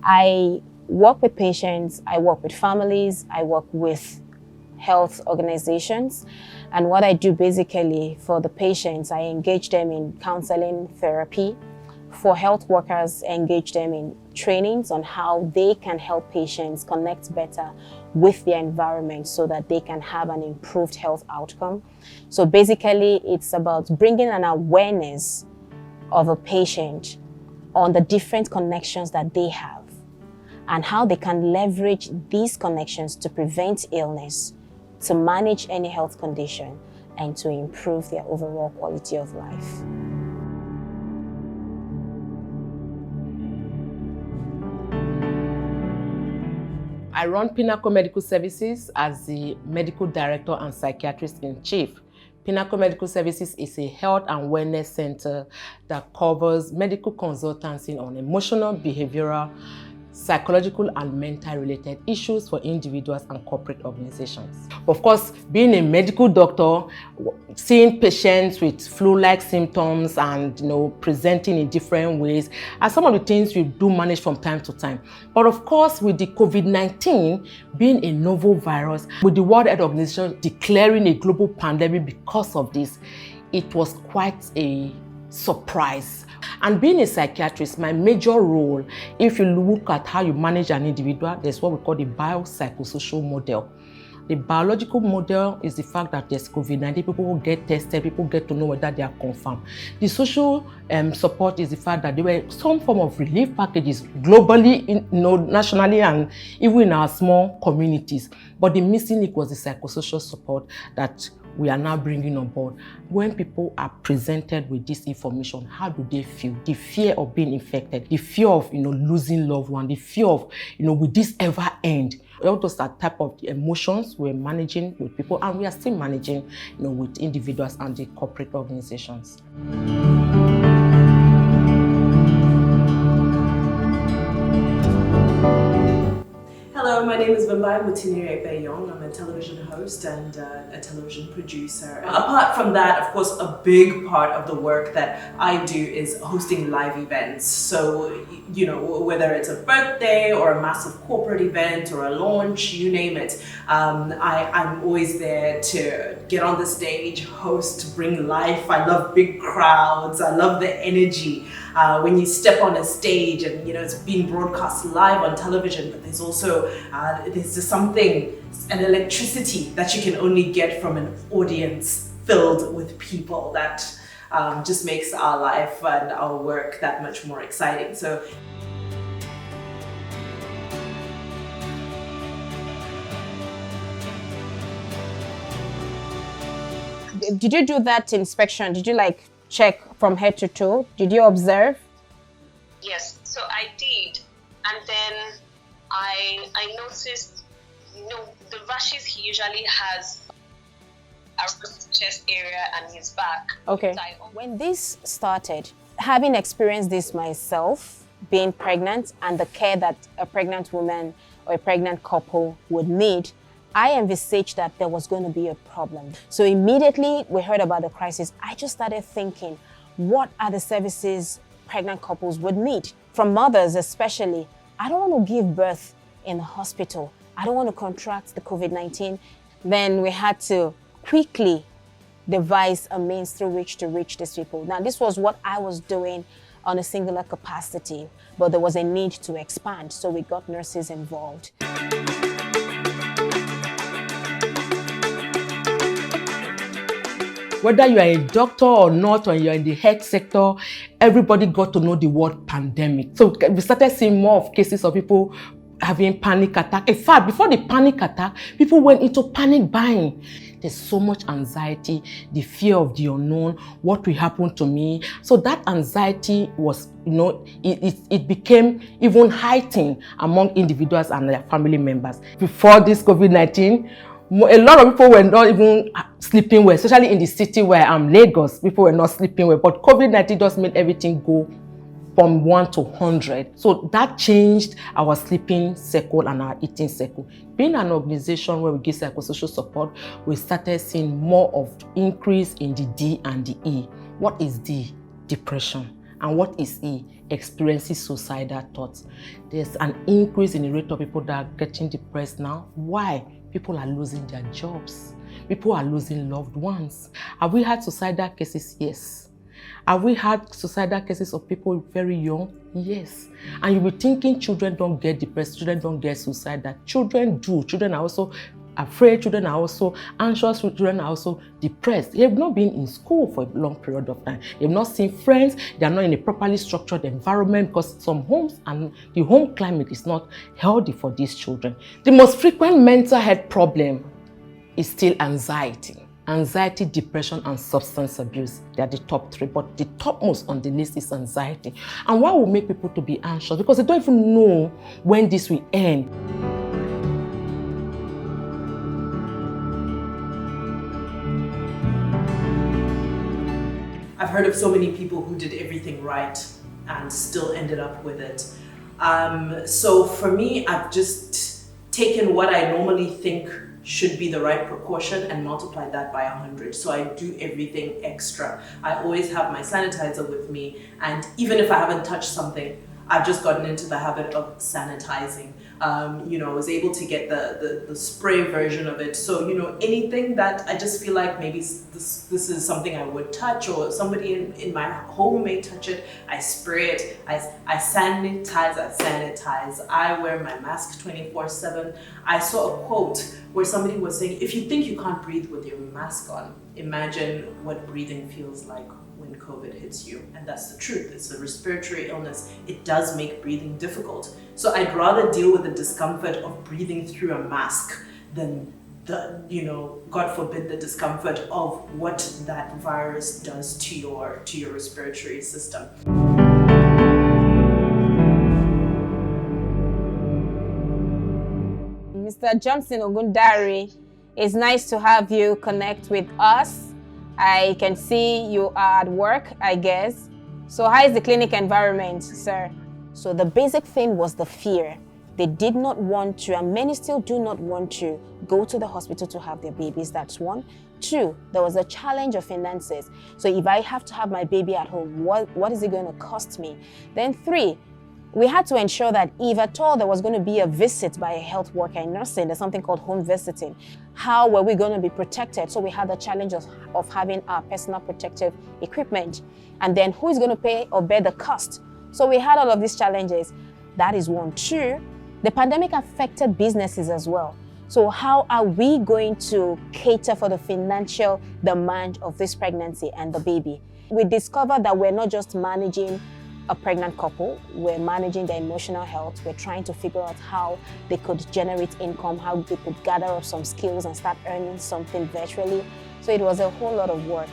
I work with patients, I work with families, I work with health organizations. And what I do basically for the patients, I engage them in counseling therapy. For health workers, I engage them in trainings on how they can help patients connect better with their environment so that they can have an improved health outcome. So basically, it's about bringing an awareness of a patient on the different connections that they have and how they can leverage these connections to prevent illness, to manage any health condition, and to improve their overall quality of life. I run Pinnacle Medical Services as the Medical Director and Psychiatrist in Chief. Pinnacle Medical Services is a health and wellness center that covers medical consultancy on emotional, behavioral, psychological and mental related issues for individuals and corporate organizations. Of course, being a medical doctor, seeing patients with flu-like symptoms and presenting in different ways are some of the things we do manage from time to time. But of course, with the COVID-19 being a novel virus, with the World Health Organization declaring a global pandemic because of this, it was quite a surprise. And being a psychiatrist, my major role, if you look at how you manage an individual, there's what we call the biopsychosocial model. The biological model is the fact that there's COVID-19, people will get tested, people get to know whether they are confirmed. The social support is the fact that there were some form of relief packages globally, nationally, and even in our small communities. But the missing link was the psychosocial support that we are now bringing on board. When people are presented with this information, how do they feel? The fear of being infected, the fear of losing loved one, the fear of will this ever end? All those are type of emotions we're managing with people, and we are still managing with individuals and the corporate organizations. Hello, my name is Vimbai Ekpenyong. I'm a television host and a television producer. Apart from that, of course, a big part of the work that I do is hosting live events. So, whether it's a birthday or a massive corporate event or a launch, you name it, I'm always there to get on the stage, host, bring life. I love big crowds. I love the energy. When you step on a stage and it's being broadcast live on television, but there's also there's just something, an electricity that you can only get from an audience filled with people that just makes our life and our work that much more exciting. So did you do that inspection? Did you check from head to toe? Did you observe? Yes, so I did, and then I noticed, the rashes he usually has around his chest area and his back. Okay. When this started, having experienced this myself, being pregnant and the care that a pregnant woman or a pregnant couple would need, I envisaged that there was going to be a problem. So immediately we heard about the crisis, I just started thinking, what are the services pregnant couples would need? From mothers especially, I don't want to give birth in the hospital. I don't want to contract the COVID-19. Then we had to quickly devise a means through which to reach these people. Now, this was what I was doing on a singular capacity, but there was a need to expand, so we got nurses involved. Whether you are a doctor or not, or you're in the health sector, everybody got to know the word pandemic. So we started seeing more of cases of people having panic attack. In fact, before the panic attack, people went into panic buying. There's so much anxiety, the fear of the unknown, what will happen to me. So that anxiety was, it became even heightened among individuals and their family members. Before this COVID-19, a lot of people were not even sleeping well, especially in the city where I'm Lagos. People were not sleeping well, but COVID-19 just made everything go from 1 to 100. So that changed our sleeping cycle and our eating cycle. Being an organization where we give psychosocial support, we started seeing more of increase in the D and the E. What is D? Depression, And what is he? Experiencing suicidal thoughts. There's an increase in the rate of people that are getting depressed now. Why? People are losing their jobs. People are losing loved ones. Have we had suicidal cases? Yes. Have we had suicidal cases of people very young? Yes. And you'll be thinking children don't get depressed, children don't get suicidal. Children do. Children are also afraid, children are also anxious, children are also depressed. They have not been in school for a long period of time. They have not seen friends, they are not in a properly structured environment because some homes and the home climate is not healthy for these children. The most frequent mental health problem is still anxiety. Anxiety, depression, and substance abuse. They are the top three, but the topmost on the list is anxiety. And why will make people to be anxious? Because they don't even know when this will end. I've heard of so many people who did everything right and still ended up with it. So for me, I've just taken what I normally think should be the right precaution and multiply that by 100. So I do everything extra. I always have my sanitizer with me, and even if I haven't touched something, I've just gotten into the habit of sanitizing. I was able to get the spray version of it. So, anything that I just feel like maybe this is something I would touch, or somebody in my home may touch it, I spray it, I sanitize, I wear my mask 24/7. I saw a quote where somebody was saying, if you think you can't breathe with your mask on, imagine what breathing feels like when COVID hits you. And that's the truth. It's a respiratory illness. It does make breathing difficult. So I'd rather deal with the discomfort of breathing through a mask than God forbid, the discomfort of what that virus does to your respiratory system. Mr. Johnson Ogundari, it's nice to have you connect with us. I can see you are at work, I guess. So how is the clinic environment, sir? So the basic thing was the fear. They did not want to, and many still do not want to, go to the hospital to have their babies. That's one. Two, there was a challenge of finances. So if I have to have my baby at home, what is it going to cost me? Then three, we had to ensure that if at all there was going to be a visit by a health worker in nursing, there's something called home visiting. How were we going to be protected? So we had the challenge of having our personal protective equipment. And then who is going to pay or bear the cost? So we had all of these challenges. That is one. Two, the pandemic affected businesses as well. So how are we going to cater for the financial demand of this pregnancy and the baby? We discovered that we're not just managing a pregnant couple, we're managing their emotional health. We're trying to figure out how they could generate income, how they could gather up some skills and start earning something virtually. So it was a whole lot of work.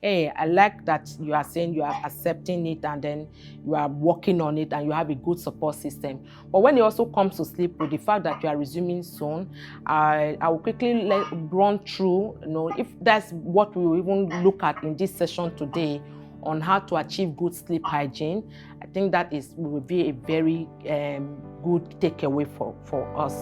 Hey, I like that you are saying you are accepting it and then you are working on it and you have a good support system. But when it also comes to sleep, with the fact that you are resuming soon, I will quickly run through, if that's what we will even look at in this session today on how to achieve good sleep hygiene. I think that will be a very good takeaway for us.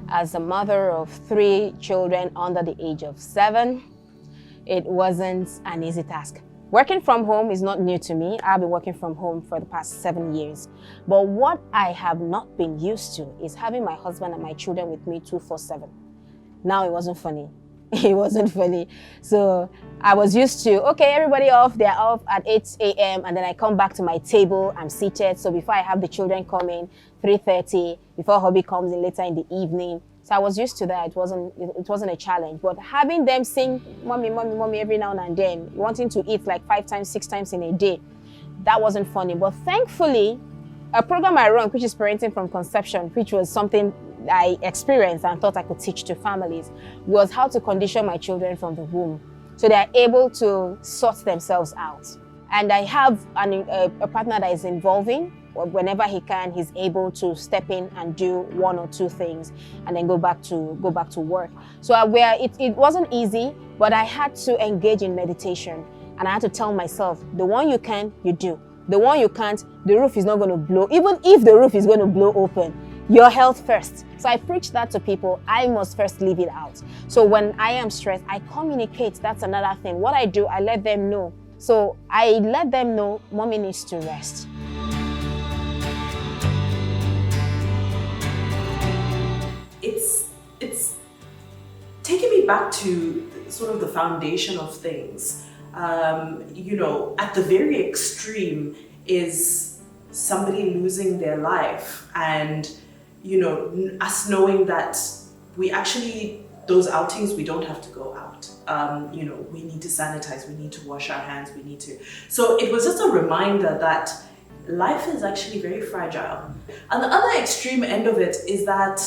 As a mother of 3 children under the age of 7, it wasn't an easy task. Working from home is not new to me. I've been working from home for the past 7 years. But what I have not been used to is having my husband and my children with me 24/7. Now it wasn't funny. It wasn't funny. So I was used to, okay, everybody off, they're off at 8 a.m. and then I come back to my table, I'm seated. So before I have the children come in, 3:30, before hubby comes in later in the evening. So I was used to that. It wasn't a challenge. But having them sing mommy, mommy, mommy every now and then, wanting to eat like 5 times, 6 times in a day, that wasn't funny. But thankfully, a program I run, which is Parenting from Conception, which was something I experienced and thought I could teach to families, was how to condition my children from the womb so they are able to sort themselves out. And I have a partner that is involving. Whenever he can, he's able to step in and do 1 or 2 things and then go back to work. So it wasn't easy, but I had to engage in meditation and I had to tell myself, the one you can, you do. The one you can't, the roof is not going to blow. Even if the roof is going to blow open, your health first. So I preach that to people. I must first leave it out. So when I am stressed, I communicate. That's another thing. What I do, I let them know. So I let them know mommy needs to rest. It's taking me back to sort of the foundation of things. You know, at the very extreme is somebody losing their life, and you know, us knowing that we actually, those outings, we don't have to go out. You know, we need to sanitize, we need to wash our hands, we need to. So it was just a reminder that life is actually very fragile. And the other extreme end of it is that,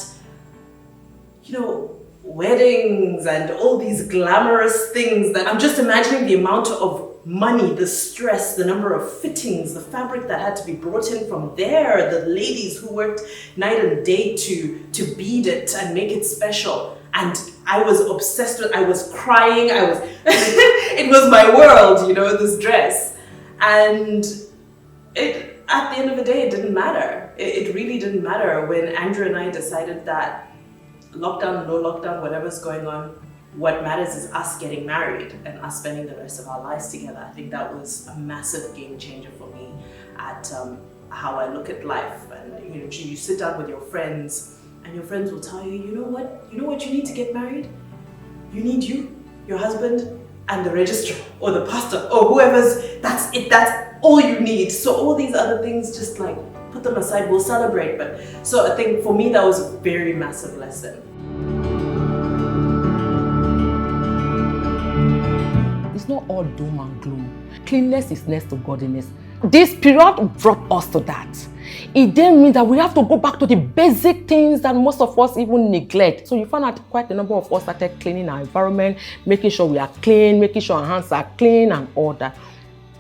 you know, weddings and all these glamorous things that I'm just imagining the amount of money, the stress, the number of fittings, the fabric that had to be brought in from there, the ladies who worked night and day to bead it and make it special. And I was obsessed with, I was crying, it was my world, you know, this dress. And it, at the end of the day, it didn't matter. It really didn't matter when Andrew and I decided that lockdown, no lockdown, whatever's going on, what matters is us getting married and us spending the rest of our lives together. I think that was a massive game changer for me at how I look at life. And you know, you sit down with your friends, and your friends will tell you, you know what you need to get married? You need your husband, and the registrar or the pastor or whoever's, that's it, that's all you need. So all these other things, just like put them aside, we'll celebrate. But so I think for me that was a very massive lesson. It's not all doom and gloom. Cleanliness is next to godliness. This period brought us to that. It then means that we have to go back to the basic things that most of us even neglect. So you find out quite a number of us started cleaning our environment, making sure we are clean, making sure our hands are clean and all that.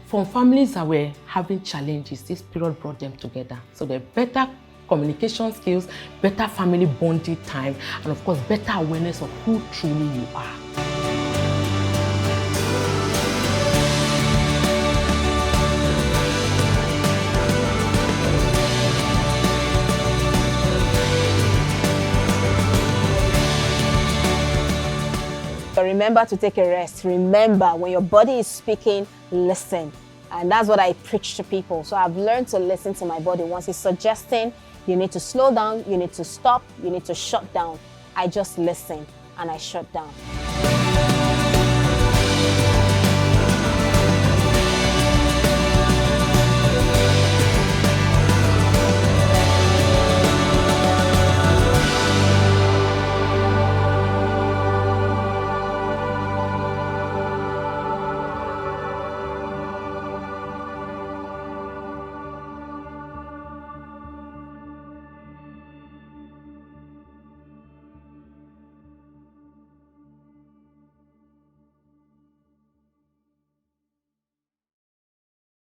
From families that were having challenges, this period brought them together. So the better communication skills, better family bonding time, and of course, better awareness of who truly you are. So remember to take a rest. Remember, when your body is speaking, listen. And that's what I preach to people. So I've learned to listen to my body. Once it's suggesting you need to slow down, you need to stop, you need to shut down, I just listen and I shut down.